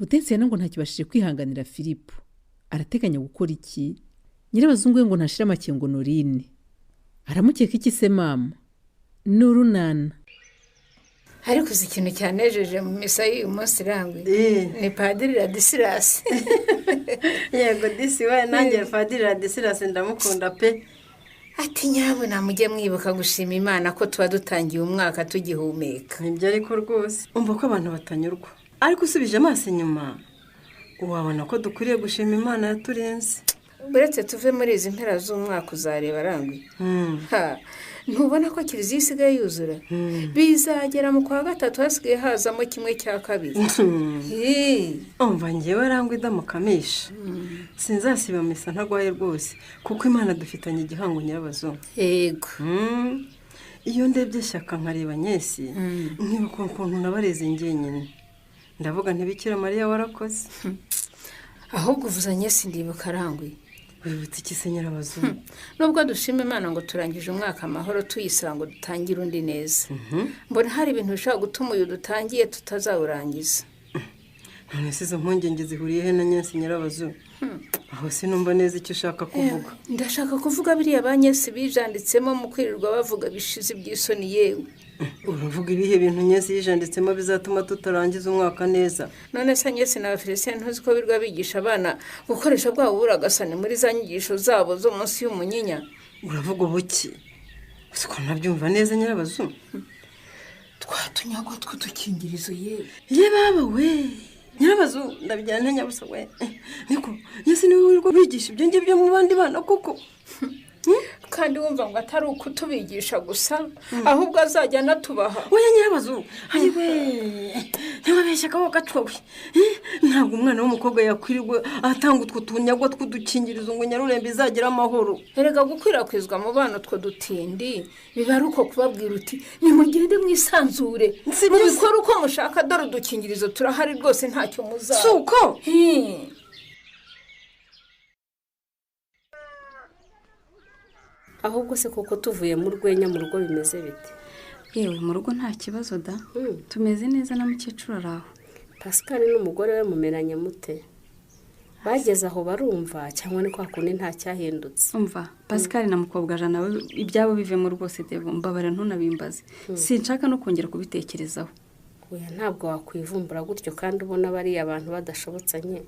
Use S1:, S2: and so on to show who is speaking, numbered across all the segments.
S1: Udensiyana ngo ntakibashije kwihanganira Filipo. Arateganya gukora iki? Nyirabazungu we ngo ntashira amakengo Norine. Aramukeka iki se mama? Nurunana.
S2: Ariko uzi ikintu cyanejeje mu misa y'uyu munsi Rangwi. Ni Padiri Ladislas.
S3: Yego disi we nanjye Padiri Ladislas ndamukunda pe.
S2: Ati nyabona mujye mwibuka gushima Imana ko tuba dutangiye umwaka tugihumeka.
S3: Nibyo ariko rwose umva ko abantu batanyurwa. Ariko usubije amaso inyuma wabona ko dukwiriye gushima Imana yaturenze.
S2: Buretse tuve muri izi mpera z'umwaka uzareba Rangwi. Ntubona ko Kiliziya isigaye yuzura? Bizagera mu kwa gatatu hasigaye hazamo kimwe cya kabiri.
S3: Umva njyewe Rangwi ndamukamisha. Sinzasiba misa ntagwaye rwose kuko Imana dufitanye igihango Nyirabazungu.
S2: Yego.
S3: Iyo ndebye Shyaka nkareba Nyesi nkibuka ukuntu nabareze njyenyine. Ndavuga ntibikira Mariya warakoze.
S2: Ahubwo uvuza Nyesi ndibuka Rangwi.
S3: Wibutse iki se Nyirabazungu?
S2: Nubwo dushima Imana ngo turangije umwaka amahoro tuyisaba ngo dutangire undi neza. Mbona hari ibintu bishobora gutuma uyu dutangiye tutazawurangiza.
S3: None se izo mpungenge zihuriye he na Nyesi Nyirabazungu? Aho sinumva neza icyo ushaka kuvuga.
S2: Ndashaka kuvuga biriya ba Nyesi bijanditsemo mu kwirirwa bavuga bishize by'isoni yewe.
S3: Uravuga ibihe bintu Nyesi yijanditsemo bizatuma tutarangiza umwaka neza?
S2: None se Nyesi na Felicien ntuzi ko birwa bigisha abana gukoresha bwabo buragasane muri za nyigisho zabo zo munsi y'umunyinya?
S3: Uravuga ubuki? Siko nabyumva neza Nyirabazungu.
S2: Twatunyagwa tw'udukingirizo yewe.
S3: Ye baba we. Nyirabazungu ndabijyana nyabusa we. Niko Nyesi niwe wirirwa bigisha ibyo ngibyo mu bandi bana koko.
S2: Kandi wumva ngo atari ukutubigisha gusa ahubwo azajya natubaha.
S3: Oya Nyirabazungu ayiwe ntibabeshya ko gatwowe. Ntabwo umwana w'umukobwa yakwirirwa atanga utwo tunyagwa tw'udukingirizo ngo Nyarurembe izagira amahoro.
S2: Erega gukwirakwizwa mu bana utwo dutindi biba ari uko kubabwira uti nimugende mwisanzure mubikora uko mushaka dore udukingirizo turahari rwose ntacyo muzaba.
S3: Suko
S4: ahubwo se koko tuvuye mu rwenya mu rugo bimeze bite?
S5: Yewe mu rugo nta kibazo da. Tumeze neza na mukecuru araho.
S4: Pascal n'umugore we mumeranye mute? Bageze aho barumva cyangwa ni kwa kundi nta cyahindutse?
S5: Umva Pascal na mukobwa jana we ibyabo bivemo rwose Devo mbabara ntunabimbaze. Sinshaka no kongera kubitekerezaho.
S4: Oya ntabwo wakwivumbura gutyo kandi ubona bari abantu badashobotsanye.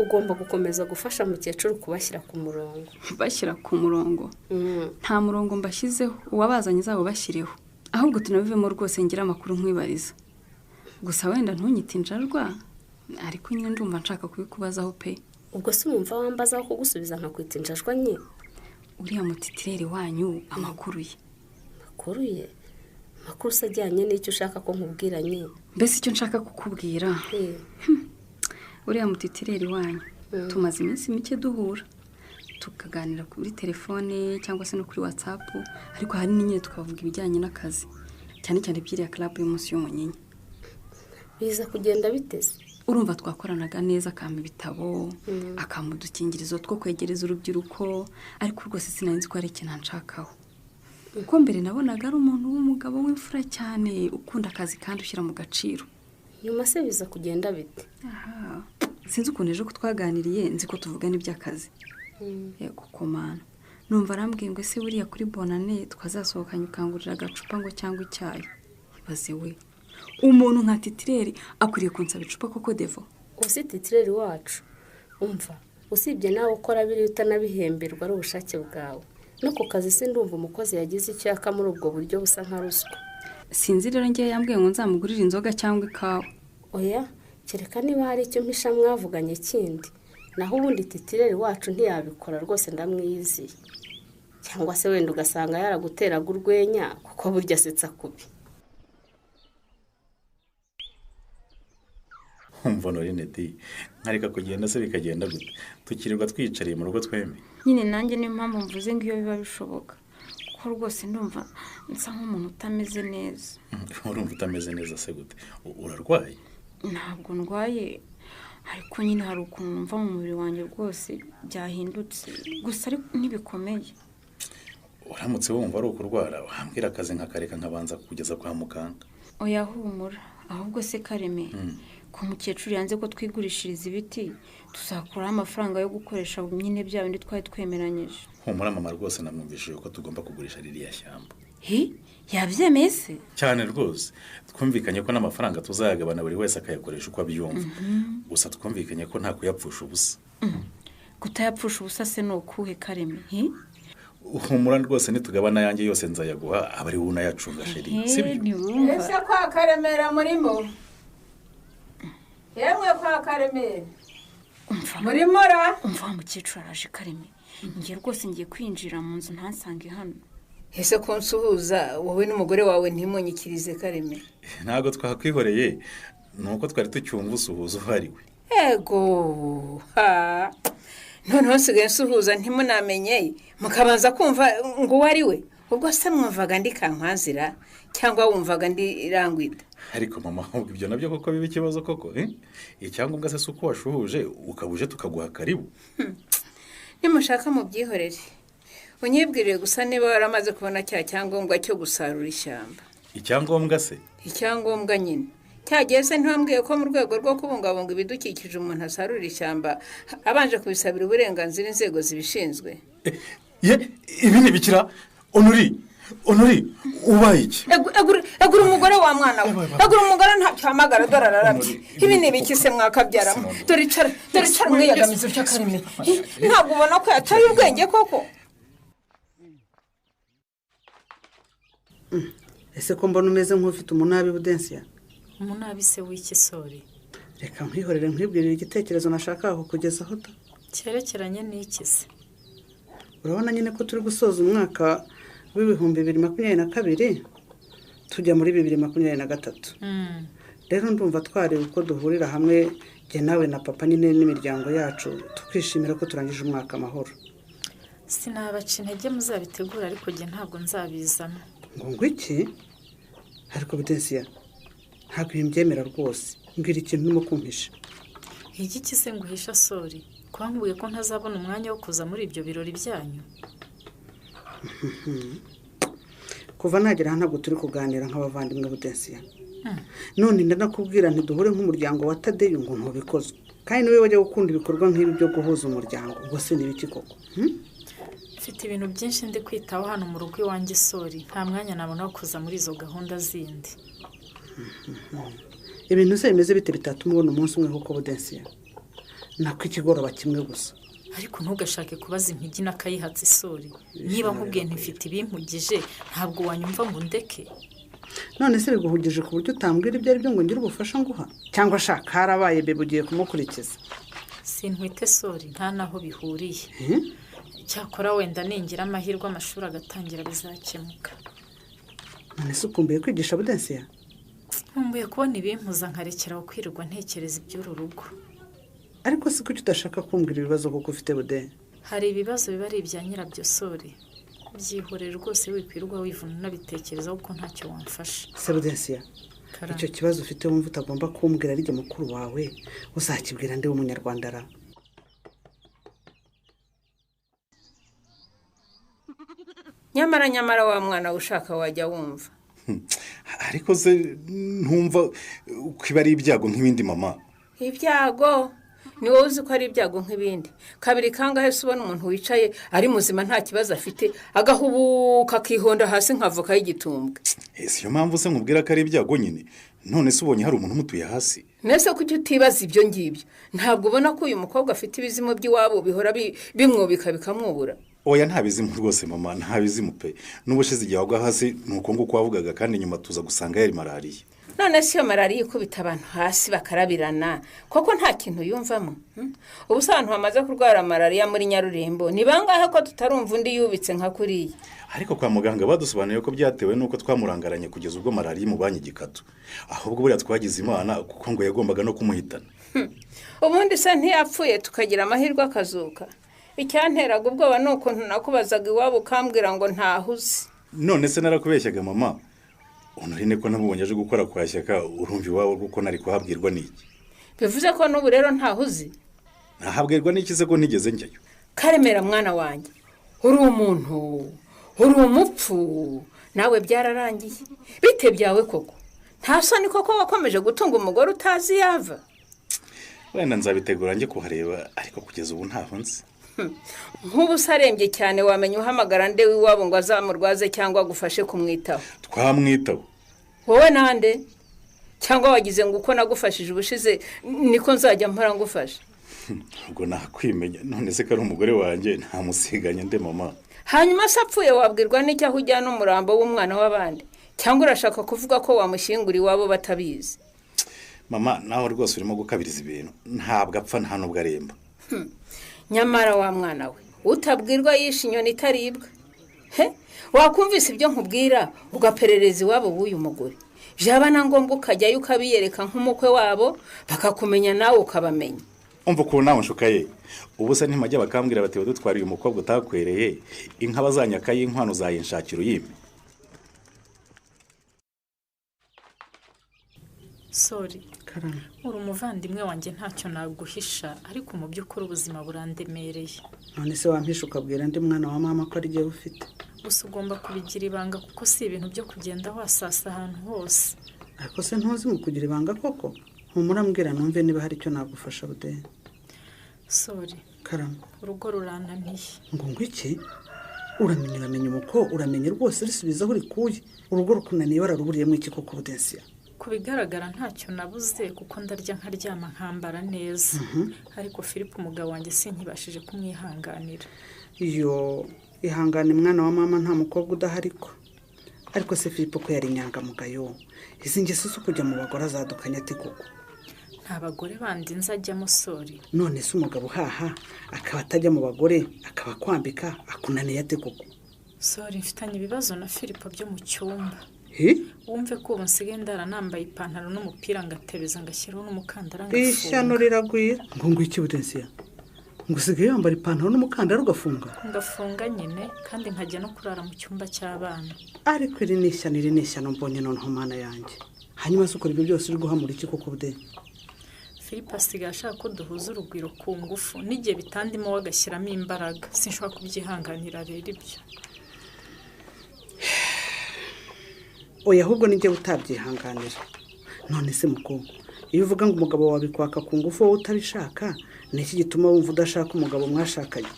S4: Ugomba gukomeza gufasha mukecuru kubashyira ku murongo.
S5: Bashyira ku murongo? Nta murongo mbashyizeho uwabazanye zabo bashyireho. Ahubwo tunabivemo rwose ngira amakuru nkwibariza. Gusa wenda ntunyite injarwa ariko nyine ndumva nshaka kubikubazaho pe.
S4: Ubwo se umva wambazaho kugusubiza nkakwita injajwa nye?
S5: Uriya mutitireri wanyu amakuru ye.
S4: Amakuru ye? Amakuru se ajyanye n'icyo ushaka ko nkubwira nye?
S5: Mbese icyo nshaka kukubwira uriya mutitireri wanyu tumaze iminsi mike duhura tukaganira kuri telefone cyangwa se no kuri WhatsApp ariko hari nyine tukavuga ibijyanye n'akazi cyane cyane byiriya club y'umunsi y'umunyinya.
S4: Biza kugenda biteze?
S5: Urumva twakoranaga neza akamba ibitabo akamudukingirizo two kwegereza urubyiruko ariko rwose sinanzi ko ari ikintu nshakaho. Uko mbere nabonaga ari umuntu w'umugabo w'imfura cyane ukunda akazi kandi ushyira mu gaciro.
S4: Nyuma se biza kugenda bite?
S5: Sinzi ukuntu ejo ko twaganiriye nzi ko tuvugana iby'akazi. Yego komana. Numva arambwiye ngo se buriya kuri bonane twazasohokanye ukangurira agacupa ngo cyangwa icyayi. Ibaze we. Umuntu nka titireri akwiriye kunsaba icupa koko Devo.
S4: Usi titireri wacu. Umva, usibye nawe ukora biri utanabihemberwa ari ubushake bwawe. No ku kazi se ndumva umukozi yagize icyaka muri ubwo buryo busa nka ruswa.
S5: Sinzi rero ngiye yambwiye ngo nzamugurira inzoga cyangwa ikawa.
S4: Oya, kereka niba hari icyo mpisha mwavuganye kindi. Naho ubundi titireri wacu ntiyabikora rwose ndamwiyiziye. Cyangwa se wenda ugasanga yaraguteraga urwenya kuko burya asetsa kubi.
S6: Umva Norine di nkareka kugenda se bikagenda gute? Tukirirwa twicariye mu rugo twembi.
S1: Nyine nanjye niyo mpamvu mvuze ngo iyo biba bishoboka kuko rwose ndumva nsa nk'umuntu utameze neza.
S6: Urumva utameze neza se gute? Urarwaye?
S1: Ntabwo ndwaye ariko nyine hari ukuntu numva mu mubiri wanjye rwose byahindutse gusa ariko ntibikomeye.
S6: Uramutse wumva ari ukurwara wambwira akazi nkakareka nkabanza kugeza kwa muganga.
S1: Oya humura ahubwo se Kareme
S5: ko umukecuru yanze ko twigurishiriza ibiti tuzakuraho amafaranga yo gukoresha nyine bya bindi twari twemeranyije.
S6: humura mama rwose namwumvishije ko tugomba kugurisha ririya shyamba.
S5: yabyemeye se?
S6: cyane rwose twumvikanye ko n'amafaranga tuzayagabana buri wese akayakoresha uko abyumva. gusa twumvikanye ko nta kuyapfusha ubusa.
S5: kutayapfusha ubusa se ni ukuhe Kareme?
S6: humura rwose nitugabana yanjye yose nzayaguha aba ari wowe unayacunga sheri, sibyo?
S2: ese kwa Karemera murimo? yemwe kwa Karemera murimo ra?
S5: umva wa mukecuru araje Kareme, ngiye rwose ngiye kwinjira mu nzu ntasange hano.
S2: ese ko nsuhuza wowe n'umugore wawe ntimunyikirize Karemera?
S6: ntabwo twakwihoreye nuko twari tucyumva usuhuza uwo ari we.
S2: ego noneho nsigaye nsuhuza ntimunamenye mukabanza kumva ngo uwo ari we. ubwo se mwumvaga ndi Kankwazira cyangwa wumvaga ndi Rangwida?
S6: ariko mama ahubwo ibyo nabyo koko biba ikibazo koko icyangombwa se si uko washuhuje ukabuje tukaguha karibu.
S2: nimushaka mubyihorere unyibwirire gusa niba waramaze kubona cya cyangombwa cyo gusarura ishyamba.
S6: icyangombwa se?
S2: icyangombwa nyine cyagiye se ntibambwiye ko mu rwego rwo kubungabunga ibidukikije umuntu asarura ishyamba abanje kubisabira uburenganzira inzego zibishinzwe.
S6: ibi ni bikira Honori ubaye iki?
S2: egura umugore wa mwana we, egura umugore ntacyo hamagara dore ararabye. ibi ni ibiki se mwakabyaramo? dore icara mwiyagamiza utya Kareme, ntabwo ubona ko yataye ubwenge koko?
S7: ese ko mbona umeze nk'ufite umunabi Budensiya?
S8: umunabi se w'iki sori?
S7: reka nkwihorere nkwibwirire igitekerezo nashakaga kukugezaho da.
S8: cyerekeranye n'iki se?
S7: urabona nyine ko turi gusoza umwaka w'ibihumbi 2022 tujya muri 2023. rero ndumva twari uko duhurira hamwe jye nawe na papa nyine n'imiryango yacu tukishimira ko turangije umwaka amahoro.
S8: sinabaca intege muzabitegura ariko jye ntabwo nzabizana.
S7: ngo iki? ariko Budensiya ntabwo mbyemera rwose, mbwira ikintu urimo kumpisha.
S8: iki se nguhisha sori? kuba nkubwiye ko ntazabona umwanya wo kuza muri ibyo birori byanyu.
S7: kuva nagera hano ntabwo turi kuganira nk'abavandimwe Budensiya. none ndanakubwira ntiduhure nk'umuryango wa Tadeyo ngo ntubikozwe, kandi niwe wajya gukunda ibikorwa nk'ibi byo guhuza umuryango. ubwo se ni ibiki koko?
S8: mfite ibintu byinshi ndi kwitaho hano mu rugo iwanjye sori, nta mwanya nabona wo kuza muri izo gahunda zindi.
S7: ibintu se bimeze bite bitatuma ubona umunsi umwe koko Budensiya? nako ikigoroba kimwe gusa.
S8: ariko ntugashake kubaza impigi n'akayihatse sori. niba nkubwiye ntifite ibimpugije ntabwo wanyumva ngo ndeke.
S7: none se biguhugije ku buryo utambwira ibyo ari byo ngo ngire ubufasha nguha? cyangwa shaka harabaye bebe ugiye kumukurikiza?
S8: sintwite sori, nta naho bihuriye. cyakora wenda ningira amahirwe amashuri agatangira bizakemuka.
S7: none se ukumbuye kwigisha Budensiya?
S8: nkumbuye kubona ibimpuza nkarekeraho kwirirwa ntekereza iby'uru rugo.
S7: ariko si kuki udashaka kumbwira ibibazo kuko ufite Bude?
S8: hari ibibazo biba ari ibya nyirabyo sori, byihorere rwose wikwirwa wivuna unabitekerezaho kuko ntacyo wamfasha.
S7: se Budensiya icyo kibazo ufite wumva utagomba kumbwira ari jye mukuru wawe uzakibwira ndi w'umunyarwanda ra?
S2: nyamara wa mwana ushaka wajya wumva.
S6: ariko se ntumva ko iba ari ibyago nk'ibindi mama?
S2: ibyago ni wowe uzi ko ari ibyago nk'ibindi. kabiri kangahe se ubona umuntu wicaye ari muzima nta kibazo afite agahubuka akihonda hasi nk'avoka y'igitumbwe?
S6: siyo mpamvu se nkubwira ko ari ibyago nyine. none se ubonye hari umuntu umutuye hasi?
S2: nese kuki utibaza ibyo ngibyo? ntabwo ubona ko uyu mukobwa afite ibizimu by'iwabo bihora bimwubika bikamwubura?
S6: oya nta bizimu rwose mama, nta bizimu pe. n'ubushize igihe wagwa hasi ni uko nguko wavugaga, kandi nyuma tuza gusanga yari malariya.
S2: none si iyo malariya ikubita abantu hasi bakarabirana koko nta kintu yumvamo? ubu se abantu bamaze kurwara malariya muri Nyarurembo ni bangahe ko tutarumva undi yubitse nka kuriya?
S6: ariko kwa muganga badusobanuriye ko byatewe n'uko twamurangaranye kugeza ubwo malariya imubanye igikatu. ahubwo buriya twagize imana kuko ngo yagombaga no kumuhitana.
S2: ubundi se ntiyapfuye tukagira amahirwe akazuka? icyanteraga ubwoba ni ukuntu nakubazaga iwabo ukambwira ngo ntahuze.
S6: none se narakubeshyaga mama? Honorine ko namubonye aje gukora kwa Shyaka, urumva iwawe kuko nari kuhabwirwa n'iki?
S2: bivuze ko n'ubu rero ntahuze?
S6: nahabwirwa n'iki se ko ntigeze njyayo?
S2: Karemera mwana wanjye, uri umuntu, uri umupfu, nawe byararangiye. bite byawe koko? nta soni koko wakomeje gutunga umugore utazi yava.
S6: wenda nzabitegura njye kuhareba ariko kugeza ubu ntaho nzi.
S2: nk'ubu sarembye cyane wamenya uhamagara nde w'iwabo ngo azamurwaze cyangwa agufashe kumwitaho.
S6: Twamwitaho
S2: wowe nande cyangwa wagize ngo uko nagufashije ubushize niko nzajya mpora ngufasha.
S6: ubwo nakwimenya none se ko ari umugore wanjye ntamusiganye nde mama.
S2: hanyuma se apfuye wabwirwa n'icyo aho ujyana umurambo w'umwana w'abandi cyangwa urashaka kuvuga ko wamushyingura iwabo batabizi.
S6: mama nawe rwose urimo gukabiriza ibintu, ntabwo apfa nta nubwo aremba.
S2: nyamara wa mwana we utabwirwa yishe inyoni itaribwa. wakumvise ibyo nkubwira ugaperereza iwabo w'uyu mugore, byaba na ngombwa ukajyayo ukabiyereka nk'umukwe wabo bakakumenya nawe ukabamenya.
S6: umva ukuntu nawe nshukaye ubu se ntimajya bakambwira bati badutwariye umukobwa utakwereye inka bazanyaka y'inkwano uzayinshakira uyime.
S8: sori uri umuvandimwe wanjye ntacyo naguhisha ariko mu by'ukuri ubuzima burandemereye.
S7: none se wampisha ukabwira ndi mwana wa mama ko ari jyewe ufite.
S8: gusa ugomba kubigira ibanga kuko si ibintu byo kugenda wasasa ahantu hose.
S7: ariko se ntuzi mu kugira ibanga koko ntumurambwira numve niba hari icyo nagufasha bude.
S8: sori
S7: karama
S8: urugo rurananiye.
S7: ngo iki uramenye umuko uramenye rwose risubiza aho rikuye. urugo rukunaniye wararuburiyemo iki koko budensiya.
S8: ku bigaragara ntacyo nabuze kuko ndarya nkaryama nkambara neza. ariko Philippe umugabo wanjye sinkibashije kumwihanganira.
S7: iyo ihangane mwana wa mama nta mukobwa udahari ko. ariko se Philippe ko yari inyangamugayo izi ngeso zo kujya mu bagore azadukanya ati koko.
S8: nta bagore bandi nzajyamo sori.
S7: none se umugabo uhaha akaba atajya mu bagore akaba kwambika akunaniye ate koko.
S8: sori mfitanye ibibazo na Philippe byo mu cyumba. wumve ko ubu nsigaye ndara nambaye ipantaro n'umupira ngatebeza ngashyiraho n'umukandara ngafunga.
S7: ishyano riragwira ngo iki budensiya ngo usigaye yambara ipantaro n'umukandara ugafunga.
S8: ngafunga nyine kandi nkajya no kurara mu cyumba cy'abana.
S7: ariko iri ni ishyano mbonye noneho mana yanjye. hanyuma se ukora ibyo byose uri guhamura iki koko bude.
S8: Philippe asigaye ashaka ko duhuza urugwiro ku ngufu n'igihe bitandimo we agashyiramo imbaraga. sinshobora kubyihanganira rero ibyo.
S7: oya ahubwo nijye utabyihanganira. none se mukobwa iyo uvuga ngo umugabo wawe kwaka ku ngufu wowe utabishaka ni iki gituma wumva udashaka umugabo mwashakanye.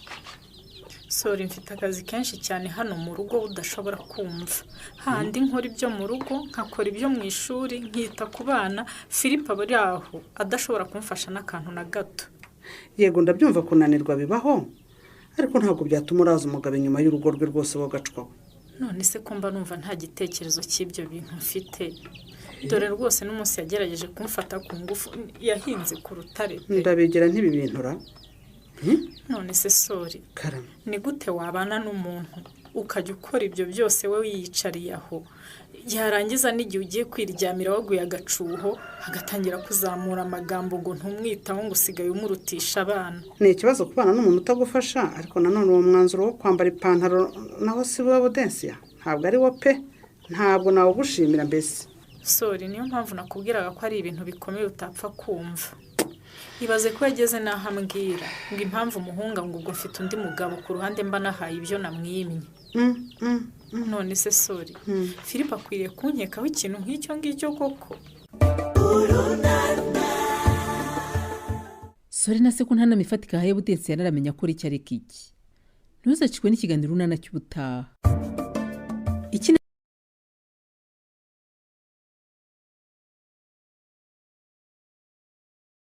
S8: sori mfite akazi kenshi cyane hano mu rugo udashobora kumva. handi nkora ibyo mu rugo nkakora ibyo mu ishuri nkita ku bana. Philippe aba ari aho adashobora kumfasha n'akantu na gato.
S7: yego ndabyumva kunanirwa bibaho ariko ntabwo byatuma uraza umugabo inyuma y'urugo rwe rwose wogacwaho.
S8: none se ko mba numva nta gitekerezo cy'ibyo bintu mfite. dore rwose n'umunsi yagerageje kumfata ku ngufu yahinze ku rutare.
S7: ndabegera ntibibintura.
S8: none se sori
S7: karama
S8: ni gute wabana n'umuntu ukajya ukora ibyo byose we wiyicariye aho yarangiza n'igihe ugiye kwiryamira waguye agacuho agatangira kuzamura amagambo ngo ntumwitaho ngo usigaye umurutisha abana.
S7: ni ikibazo kubana n'umuntu utagufasha ariko nanone uwo mwanzuro wo kwambara ipantaro naho si wowe budensiya ntabwo ari wo pe ntabwo nawe ugushimira mbese.
S8: sori niyo mpamvu nakubwiraga ko ari ibintu bikomeye utapfa kumva. ibaze ko yageze n'aho ambwira ngo impamvu umuhunga ngo ubwo mfite undi mugabo ku ruhande mba nahaye ibyo namwimye. none se sori Philippe akwiriye kunkekaho ikintu nk'icyo ngicyo koko.
S1: sori na se ko nta namifatika haye budensi yanaramenya ko icyo ari iki. ntuzacikwe n'ikiganiro runana cy'ubutaha.